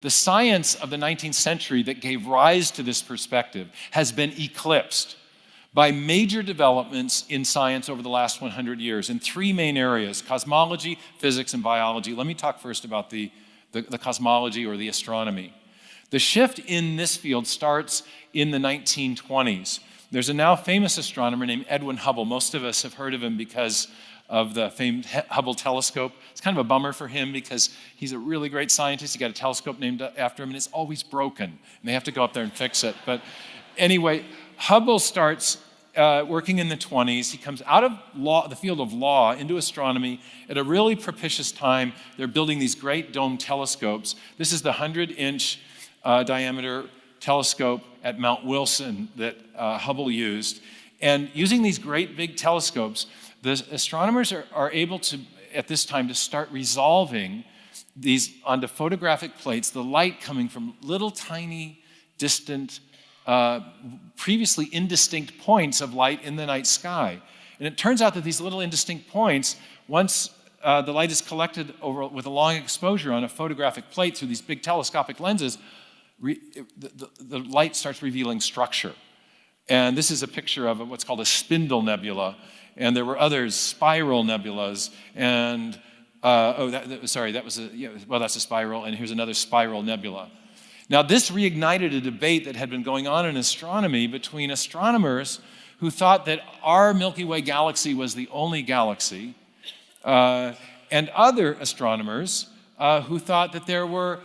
The science of the 19th century that gave rise to this perspective has been eclipsed by major developments in science over the last 100 years in three main areas: cosmology, physics, and biology. Let me talk first about the cosmology or the astronomy. The shift in this field starts in the 1920s. There's a now famous astronomer named Edwin Hubble. Most of us have heard of him because of the famed Hubble telescope. It's kind of a bummer for him because he's a really great scientist. He got a telescope named after him, and it's always broken, and they have to go up there and fix it. But anyway, Hubble starts working in the 20s. He comes out of the field of law into astronomy at a really propitious time. They're building these great dome telescopes. This is the 100-inch diameter telescope at Mount Wilson that Hubble used. And using these great big telescopes, the astronomers are able to, at this time, to start resolving these onto photographic plates, the light coming from little tiny, distant, previously indistinct points of light in the night sky. And it turns out that these little indistinct points, once the light is collected over with a long exposure on a photographic plate through these big telescopic lenses, the light starts revealing structure. And this is a picture of what's called a spindle nebula. And there were others, spiral nebulas. And, that's a spiral. And here's another spiral nebula. Now, this reignited a debate that had been going on in astronomy between astronomers who thought that our Milky Way galaxy was the only galaxy, and other astronomers who thought that there were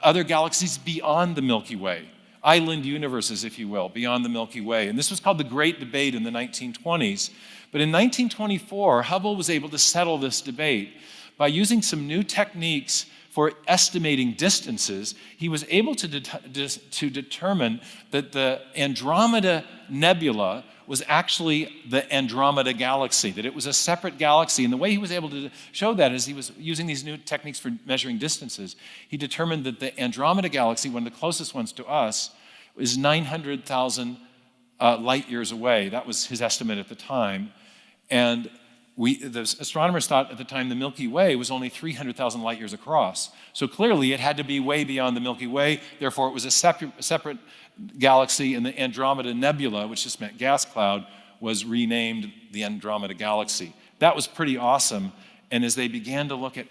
other galaxies beyond the Milky Way, island universes, if you will, beyond the Milky Way. And this was called the Great Debate in the 1920s. But in 1924, Hubble was able to settle this debate by using some new techniques for estimating distances. He was able to determine that the Andromeda Nebula was actually the Andromeda Galaxy, that it was a separate galaxy. And the way he was able to show that is he was using these new techniques for measuring distances. He determined that the Andromeda Galaxy, one of the closest ones to us, is 900,000 light years away. That was his estimate at the time. And the astronomers thought at the time the Milky Way was only 300,000 light years across. So clearly it had to be way beyond the Milky Way. Therefore, it was a separate galaxy, and the Andromeda Nebula, which just meant gas cloud, was renamed the Andromeda Galaxy. That was pretty awesome. And as they began to look at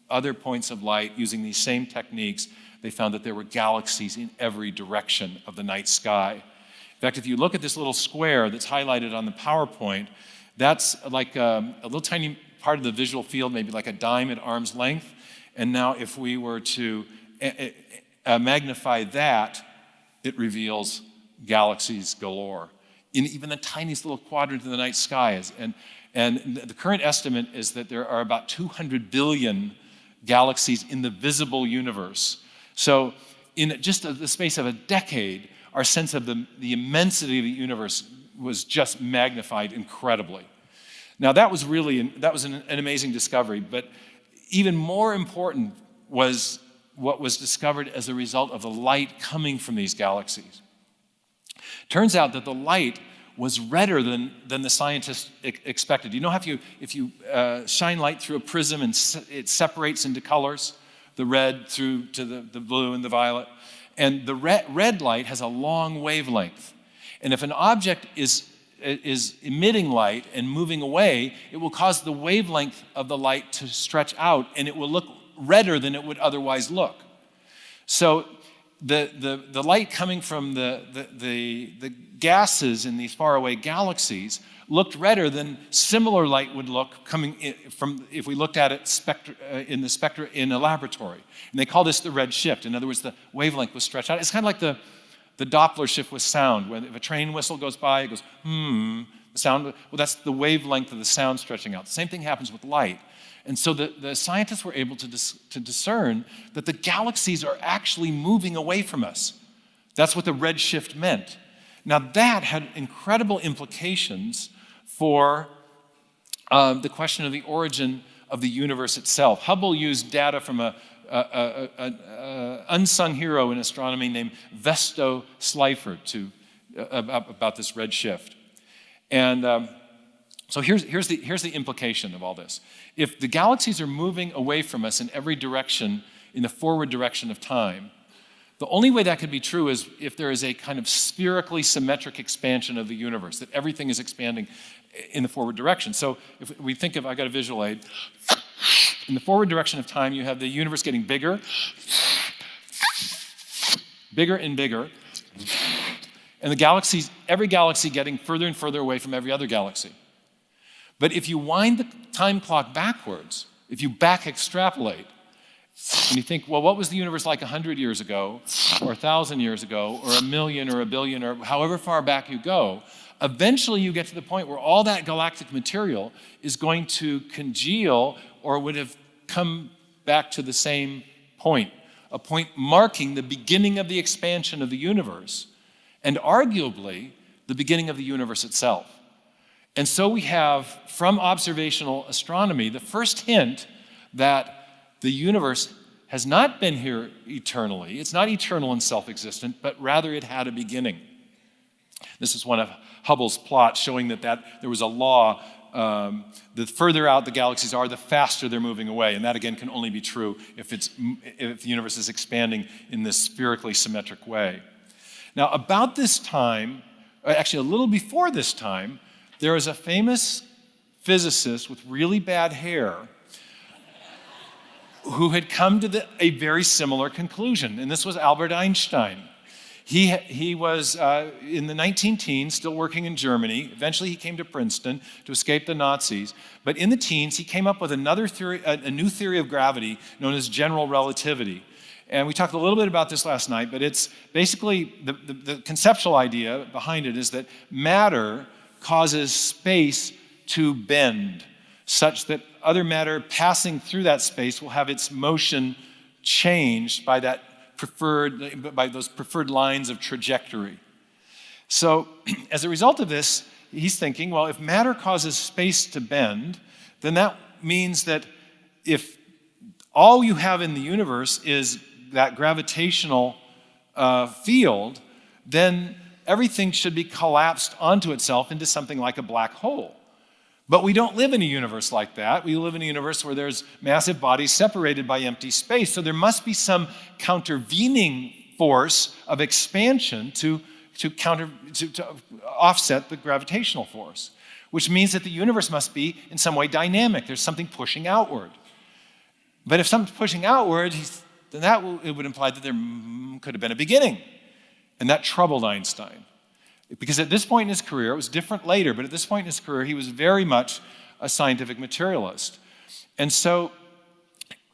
other points of light using these same techniques, they found that there were galaxies in every direction of the night sky. In fact, if you look at this little square that's highlighted on the PowerPoint, that's like a little tiny part of the visual field, maybe like a dime at arm's length. And now if we were to magnify that, it reveals galaxies galore in even the tiniest little quadrant of the night sky. And the current estimate is that there are about 200 billion galaxies in the visible universe. So in just the space of a decade, our sense of the immensity of the universe was just magnified incredibly. Now that was an amazing discovery, but even more important was what was discovered as a result of the light coming from these galaxies. Turns out that the light was redder than the scientists expected. You know how if you shine light through a prism and it separates into colors, the red through to the blue and the violet, and the red light has a long wavelength. And if an object is emitting light and moving away, it will cause the wavelength of the light to stretch out, and it will look redder than it would otherwise look. So the light coming from the gases in these faraway galaxies looked redder than similar light would look coming from if we looked at it in the spectra in a laboratory. And they call this the redshift. In other words, the wavelength was stretched out. It's kind of like the Doppler shift with sound. When if a train whistle goes by, it goes, the sound, well, that's the wavelength of the sound stretching out. The same thing happens with light. And so the scientists were able to discern that the galaxies are actually moving away from us. That's what the redshift meant. Now that had incredible implications for the question of the origin of the universe itself. Hubble used data from an unsung hero in astronomy named Vesto Slipher about this redshift. And so here's the implication of all this. If the galaxies are moving away from us in every direction in the forward direction of time. The only way that could be true is if there is a kind of spherically symmetric expansion of the universe, that everything is expanding in the forward direction. So if we think of, I got a visual aid, in the forward direction of time, you have the universe getting bigger, bigger and bigger, and the galaxies, every galaxy getting further and further away from every other galaxy. But if you wind the time clock backwards, if you back extrapolate, and you think, well, what was the universe like 100 years ago, or 1,000 years ago, or 1,000,000 or 1,000,000,000, or however far back you go, eventually you get to the point where all that galactic material is going to congeal or would have come back to the same point, a point marking the beginning of the expansion of the universe, and arguably the beginning of the universe itself. And so we have, from observational astronomy, the first hint that the universe has not been here eternally. It's not eternal and self-existent, but rather it had a beginning. This is one of Hubble's plots showing that there was a law. The further out the galaxies are, the faster they're moving away. And that, again, can only be true if the universe is expanding in this spherically symmetric way. Now, about this time, actually a little before this time, there was a famous physicist with really bad hair who had come to a very similar conclusion, and this was Albert Einstein. He was in the 19-teens, still working in Germany. Eventually he came to Princeton to escape the Nazis. But in the teens, he came up with another theory, a new theory of gravity known as general relativity. And we talked a little bit about this last night, but it's basically the conceptual idea behind it is that matter causes space to bend, such that other matter passing through that space will have its motion changed by those preferred lines of trajectory. So as a result of this, he's thinking, well, if matter causes space to bend, then that means that if all you have in the universe is that gravitational field, then everything should be collapsed onto itself into something like a black hole. But we don't live in a universe like that. We live in a universe where there's massive bodies separated by empty space. So there must be some countervening force of expansion to offset the gravitational force, which means that the universe must be in some way dynamic. There's something pushing outward. But if something's pushing outward, then it would imply that there could have been a beginning. And that troubled Einstein. Because at this point in his career, it was different later, but at this point in his career, he was very much a scientific materialist. And so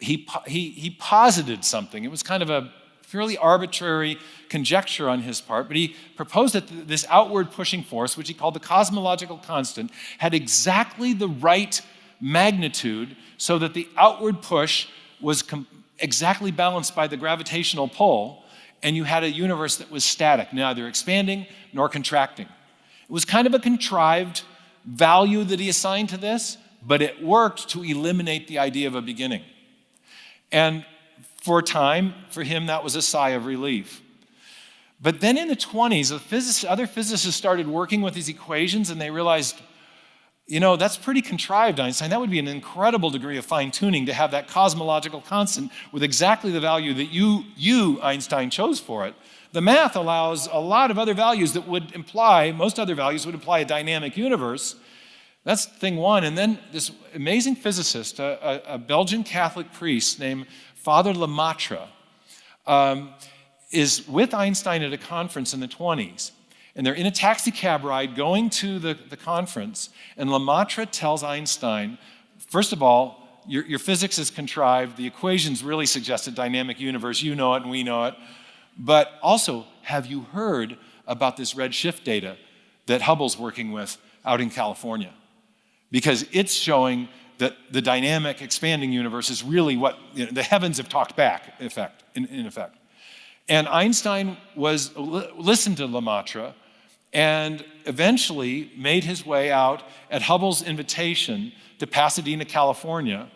he posited something. It was kind of a fairly arbitrary conjecture on his part, but he proposed that this outward pushing force, which he called the cosmological constant, had exactly the right magnitude so that the outward push was exactly balanced by the gravitational pull, and you had a universe that was static, neither expanding nor contracting. It was kind of a contrived value that he assigned to this, but it worked to eliminate the idea of a beginning. And for a time, for him, that was a sigh of relief. But then in the 20s, other physicists started working with these equations, and they realized, that's pretty contrived, Einstein. That would be an incredible degree of fine-tuning to have that cosmological constant with exactly the value that you, Einstein, chose for it. The math allows a lot of other values that would imply, most other values would imply a dynamic universe. That's thing one. And then this amazing physicist, a Belgian Catholic priest named Father Lemaitre, is with Einstein at a conference in the 20s. And they're in a taxi cab ride going to the conference, and Lemaitre tells Einstein, first of all, your physics is contrived, the equations really suggest a dynamic universe, you know it and we know it, but also, have you heard about this redshift data that Hubble's working with out in California? Because it's showing that the dynamic expanding universe is really what the heavens have talked back, in effect. And Einstein listened to Lemaitre and eventually made his way out at Hubble's invitation to Pasadena, California,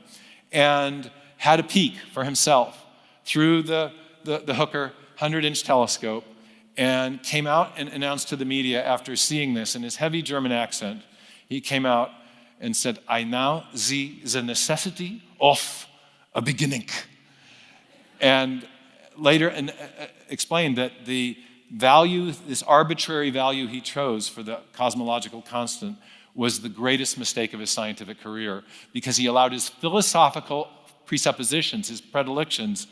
and had a peek for himself through the Hooker 100-inch telescope, and came out and announced to the media after seeing this in his heavy German accent. He came out and said, "I now see the necessity of a beginning." and later explained that the value, this arbitrary value he chose for the cosmological constant, was the greatest mistake of his scientific career, because he allowed his philosophical presuppositions, his predilections,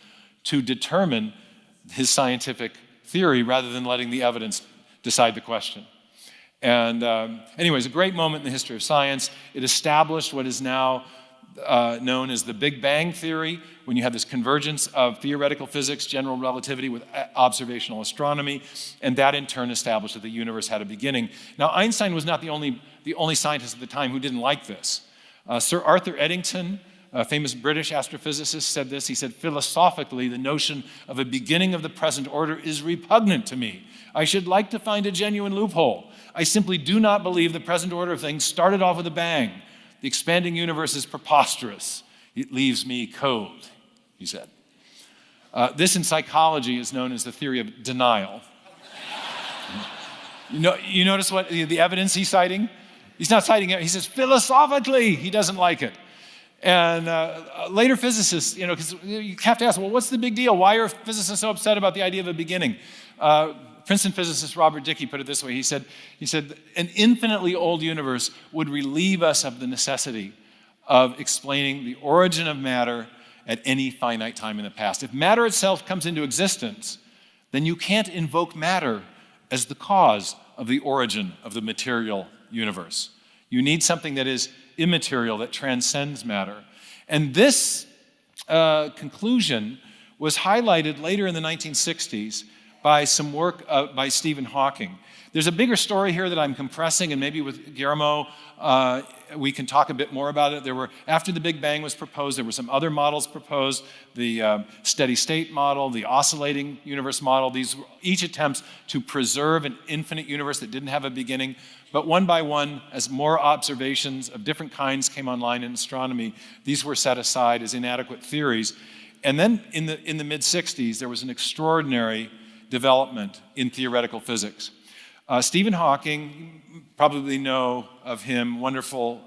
to determine his scientific theory rather than letting the evidence decide the question. And anyways, a great moment in the history of science. It established what is now known as the Big Bang theory, when you have this convergence of theoretical physics, general relativity with observational astronomy, and that in turn established that the universe had a beginning. Now, Einstein was not the only scientist at the time who didn't like this. Sir Arthur Eddington, a famous British astrophysicist, said this. He said, "Philosophically, the notion of a beginning of the present order is repugnant to me. I should like to find a genuine loophole. I simply do not believe the present order of things started off with a bang. The expanding universe is preposterous. It leaves me cold," he said. This in psychology is known as the theory of denial. You notice what the evidence he's citing? He's not citing it. He says, philosophically, he doesn't like it. And later physicists, because you have to ask, well, what's the big deal? Why are physicists so upset about the idea of a beginning? Princeton physicist Robert Dicke put it this way. He said, an infinitely old universe would relieve us of the necessity of explaining the origin of matter at any finite time in the past. If matter itself comes into existence, then you can't invoke matter as the cause of the origin of the material universe. You need something that is immaterial, that transcends matter. And this conclusion was highlighted later in the 1960s by some work by Stephen Hawking. There's a bigger story here that I'm compressing, and maybe with Guillermo, we can talk a bit more about it. After the Big Bang was proposed, there were some other models proposed, the steady state model, the oscillating universe model. These were each attempts to preserve an infinite universe that didn't have a beginning. But one by one, as more observations of different kinds came online in astronomy, these were set aside as inadequate theories. And then in the mid-60s, there was an extraordinary development in theoretical physics. Stephen Hawking, you probably know of him, wonderful,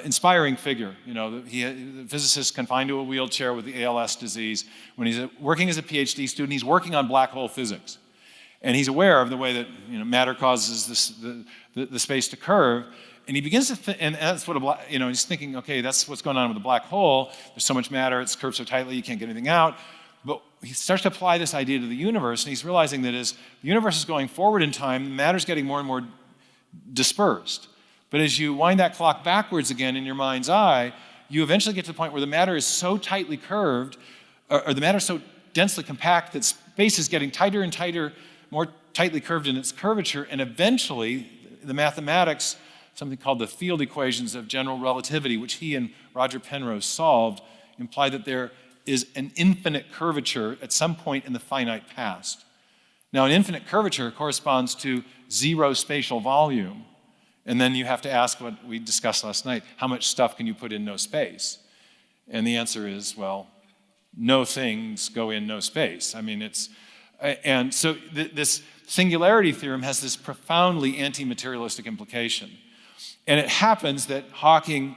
inspiring figure. The physicist confined to a wheelchair with the ALS disease. When he's working as a PhD student, he's working on black hole physics. And he's aware of the way that matter causes the space to curve. And he begins to and that's what he's thinking, okay, that's what's going on with a black hole. There's so much matter, it's curved so tightly, you can't get anything out. But he starts to apply this idea to the universe, and he's realizing that as the universe is going forward in time, matter's getting more and more dispersed. But as you wind that clock backwards again in your mind's eye, you eventually get to the point where the matter is so tightly curved, or the matter is so densely compact that space is getting tighter and tighter, more tightly curved in its curvature, and eventually the mathematics, something called the field equations of general relativity, which he and Roger Penrose solved, imply that there is an infinite curvature at some point in the finite past. Now, an infinite curvature corresponds to zero spatial volume, and then you have to ask what we discussed last night, how much stuff can you put in no space? And the answer is, well, no things go in no space. And so this singularity theorem has this profoundly anti-materialistic implication. And it happens that Hawking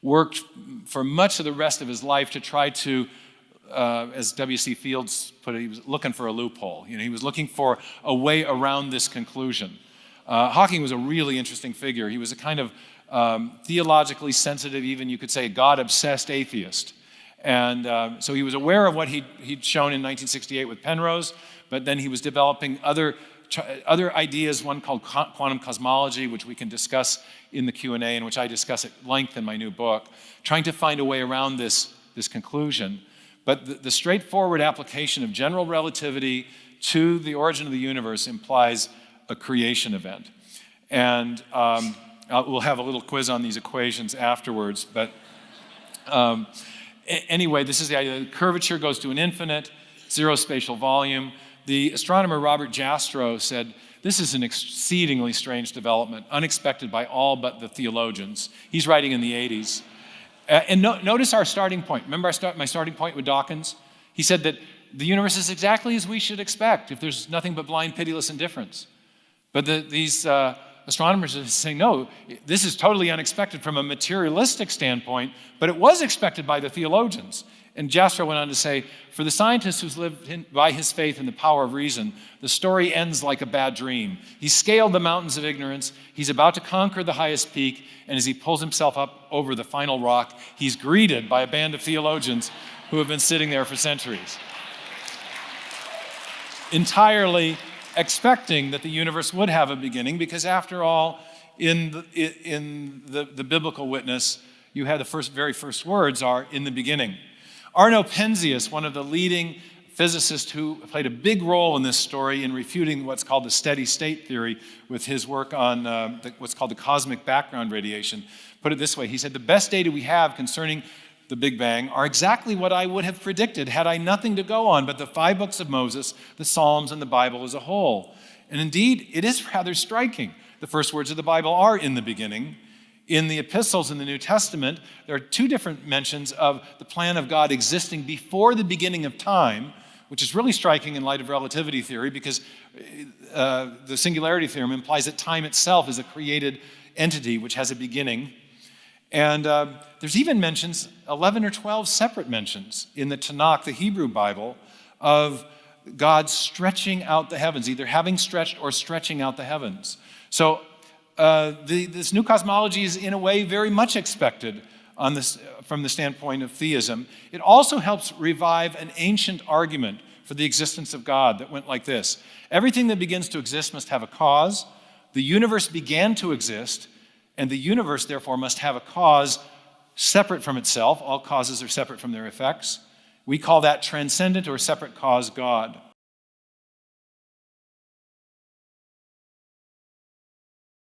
worked for much of the rest of his life to try to, as W.C. Fields put it, he was looking for a loophole. He was looking for a way around this conclusion. Hawking was a really interesting figure. He was a kind of theologically sensitive, even you could say God-obsessed atheist. And so he was aware of what he'd shown in 1968 with Penrose, but then he was developing other ideas, one called quantum cosmology, which we can discuss in the Q&A, and which I discuss at length in my new book, trying to find a way around this conclusion. But the straightforward application of general relativity to the origin of the universe implies a creation event. And we'll have a little quiz on these equations afterwards, but anyway, this is the idea. The curvature goes to an infinite, zero spatial volume. The astronomer Robert Jastrow said, this is an exceedingly strange development, unexpected by all but the theologians. He's writing in the 80s. And notice our starting point. Remember my starting point with Dawkins? He said that the universe is exactly as we should expect if there's nothing but blind, pitiless indifference. But these astronomers are saying, no, this is totally unexpected from a materialistic standpoint, but it was expected by the theologians. And Jastrow went on to say, for the scientist who's lived by his faith in the power of reason, the story ends like a bad dream. He's scaled the mountains of ignorance. He's about to conquer the highest peak. And as he pulls himself up over the final rock, he's greeted by a band of theologians who have been sitting there for centuries, entirely expecting that the universe would have a beginning, because after all, in the biblical witness, you have the very first words are, in the beginning. Arno Penzias, one of the leading physicists who played a big role in this story in refuting what's called the steady state theory with his work on what's called the cosmic background radiation, put it this way. He said, the best data we have concerning the Big Bang are exactly what I would have predicted had I nothing to go on but the 5 books of Moses, the Psalms, and the Bible as a whole. And indeed, it is rather striking. The first words of the Bible are in the beginning. In the epistles in the New Testament, there are 2 different mentions of the plan of God existing before the beginning of time, which is really striking in light of relativity theory, because the singularity theorem implies that time itself is a created entity which has a beginning. And there's even mentions, 11 or 12 separate mentions in the Tanakh, the Hebrew Bible, of God stretching out the heavens, either having stretched or stretching out the heavens. So this new cosmology is in a way very much expected on this, from the standpoint of theism. It also helps revive an ancient argument for the existence of God that went like this. Everything that begins to exist must have a cause. The universe began to exist, and the universe therefore must have a cause separate from itself. All causes are separate from their effects. We call that transcendent or separate cause God.